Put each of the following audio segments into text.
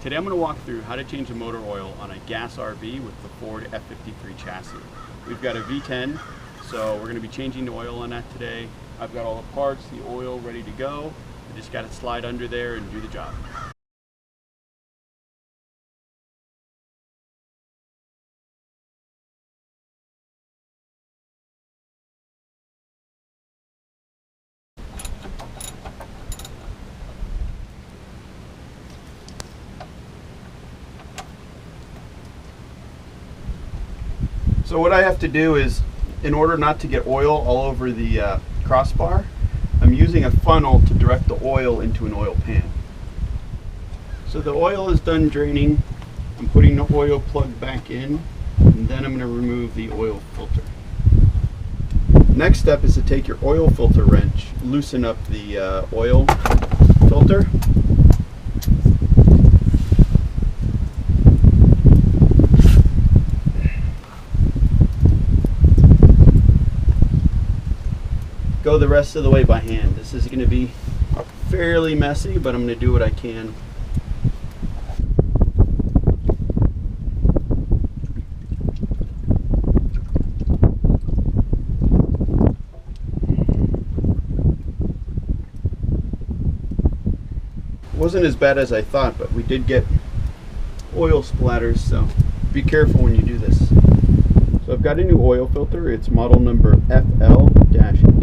Today I'm going to walk through how to change the motor oil on a gas RV with the Ford F53 chassis. We've got a V10, so we're going to be changing the oil on that today. I've got all the parts, the oil ready to go. I just got to slide under there and do the job. So what I have to do is, in order not to get oil all over the crossbar, I'm using a funnel to direct the oil into an oil pan. So the oil is done draining. I'm putting the oil plug back in, and then I'm going to remove the oil filter. Next step is to take your oil filter wrench, loosen up the oil filter. Go the rest of the way by hand. This is going to be fairly messy, but I'm going to do what I can. It wasn't as bad as I thought, but we did get oil splatters, so be careful when you do this. So I've got a new oil filter. It's model number FL-820S.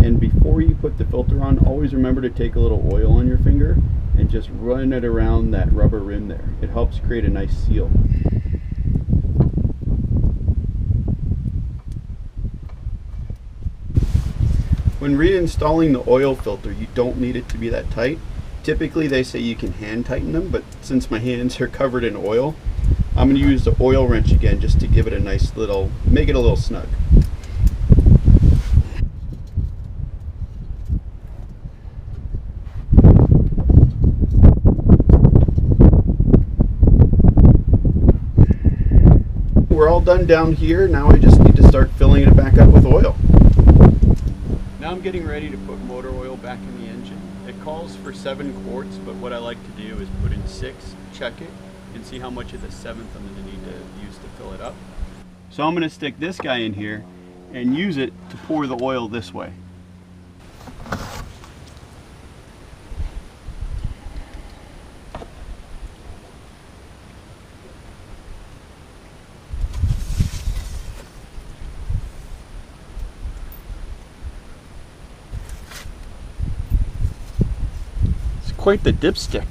And before you put the filter on, always remember to take a little oil on your finger and just run it around that rubber rim there. It helps create a nice seal. When reinstalling the oil filter, you don't need it to be that tight. Typically they say you can hand tighten them, but since my hands are covered in oil, I'm going to use the oil wrench again just to give it a nice little, make it a little snug. We're all done down here. Now I just need to start filling it back up with oil. Now I'm getting ready to put motor oil back in the engine. It calls for 7 quarts, but what I like to do is put in 6, check it, and see how much of the 7th I'm going to need to use to fill it up. So I'm going to stick this guy in here and use it to pour the oil this way. It's quite the dipstick.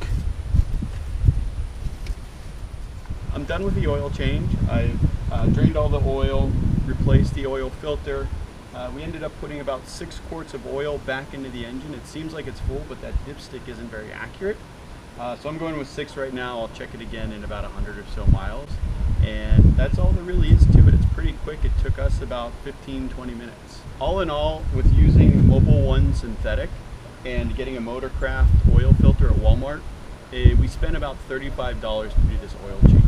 I'm done with the oil change. I've drained all the oil, replaced the oil filter. We ended up putting about 6 quarts of oil back into the engine. It seems like it's full, but that dipstick isn't very accurate. So I'm going with 6 right now. I'll check it again in about 100 or so miles. And that's all there really is to it. It's pretty quick. It took us about 15-20 minutes. All in all, with using Mobil 1 synthetic and getting a Motorcraft oil filter at Walmart, we spent about $35 to do this oil change.